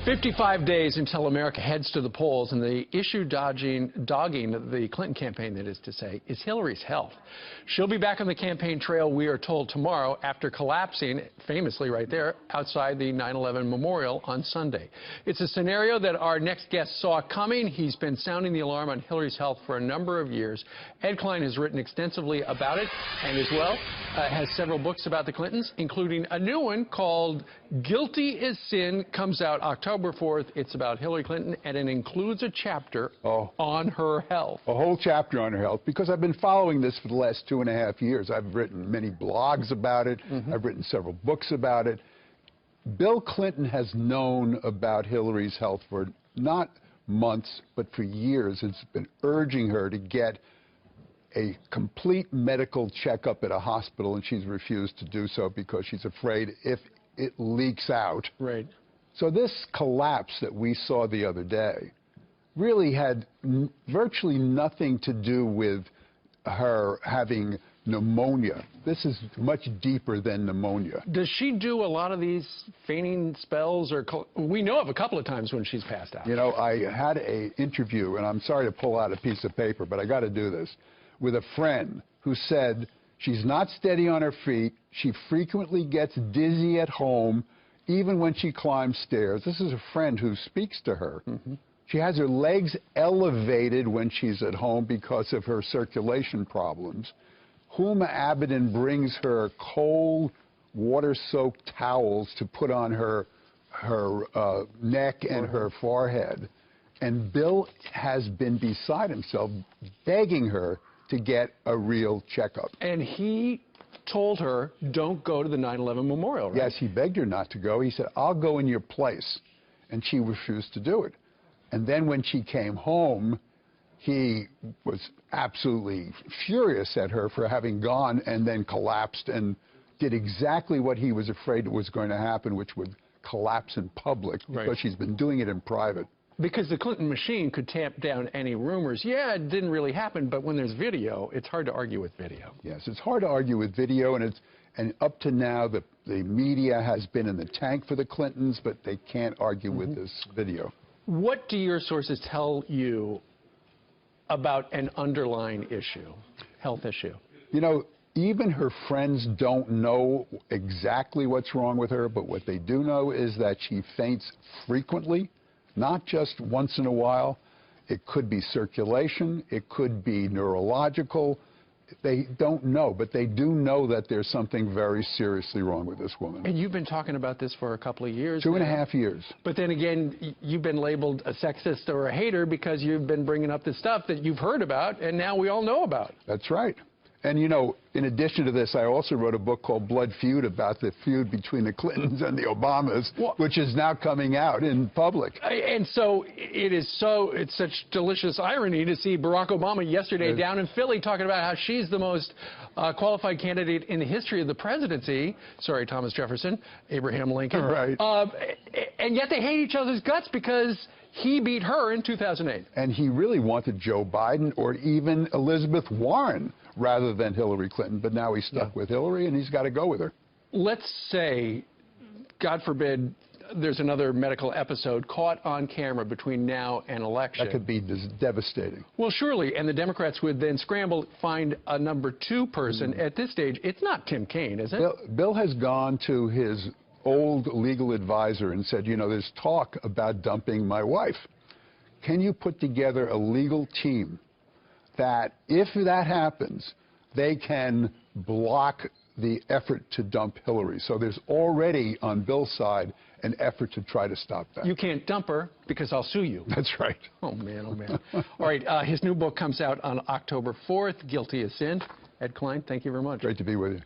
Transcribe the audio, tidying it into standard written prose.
55 days until America heads to the polls, and the issue dogging the Clinton campaign, that is to say, is Hillary's health. She'll be back on the campaign trail, we are told, tomorrow after collapsing, famously right there, outside the 9/11 memorial on Sunday. It's a scenario that our next guest saw coming. He's been sounding the alarm on Hillary's health for a number of years. Ed Klein has written extensively about it, and as well has several books about the Clintons, including a new one called Guilty is Sin, comes out October 4th. It's about Hillary Clinton, and it includes a chapter on her health. A whole chapter on her health, because I've been following this for the last 2.5 years. I've written many blogs about it. I've written several books about it. Bill Clinton has known about Hillary's health for not months, but for years. It's been urging her to get a complete medical checkup at a hospital, and she's refused to do so because she's afraid if it leaks out. Right. So this collapse that we saw the other day really had virtually nothing to do with her having pneumonia. This is much deeper than pneumonia. Does she do a lot of these fainting spells? Or we know of a couple of times when she's passed out. You know, I had an interview, and I'm sorry to pull out a piece of paper, but I got to do this, with a friend who said she's not steady on her feet. She frequently gets dizzy at home, even when she climbs stairs. This is a friend who speaks to her. She has her legs elevated when she's at home because of her circulation problems. Huma Abedin brings her cold, water-soaked towels to put on her neck and her forehead. And Bill has been beside himself, begging her to get a real checkup. And he told her, don't go to the 9/11 memorial, right? Yes, he begged her not to go. He said, I'll go in your place. And she refused to do it. And then when she came home, he was absolutely furious at her for having gone and then collapsed and did exactly what he was afraid was going to happen, which would collapse in public, because she's been doing it in private. Because the Clinton machine could tamp down any rumors. Yeah, it didn't really happen, but when there's video, it's hard to argue with video. Yes, it's hard to argue with video, and up to now, the media has been in the tank for the Clintons, but they can't argue with this video. What do your sources tell you about an underlying issue, health issue? You know, even her friends don't know exactly what's wrong with her, but what they do know is that she faints frequently, not just once in a while. It could be circulation, it could be neurological. They don't know, but they do know that there's something very seriously wrong with this woman. And you've been talking about this for a couple of years. 2.5 years. But then again, you've been labeled a sexist or a hater because you've been bringing up this stuff that you've heard about and now we all know about. That's right. And, you know, in addition to this, I also wrote a book called Blood Feud about the feud between the Clintons and the Obamas, which is now coming out in public. And so it's such delicious irony to see Barack Obama yesterday down in Philly talking about how she's the most qualified candidate in the history of the presidency. Sorry, Thomas Jefferson, Abraham Lincoln. Right. And yet they hate each other's guts because he beat her in 2008. And he really wanted Joe Biden or even Elizabeth Warren rather than Hillary Clinton, but now he's stuck with Hillary, and he's got to go with her. Let's say, God forbid, there's another medical episode caught on camera between now and election. That could be devastating. Well, surely, and the Democrats would then scramble to find a number 2 person. At this stage, it's not Tim Kaine, is it? Bill has gone to his old legal advisor and said, you know, there's talk about dumping my wife. Can you put together a legal team that, if that happens, they can block the effort to dump Hillary? So there's already, on Bill's side, an effort to try to stop that. You can't dump her because I'll sue you. That's right. Oh, man, oh, man. All right, his new book comes out on October 4th, Guilty as Sin. Ed Klein, thank you very much. Great to be with you.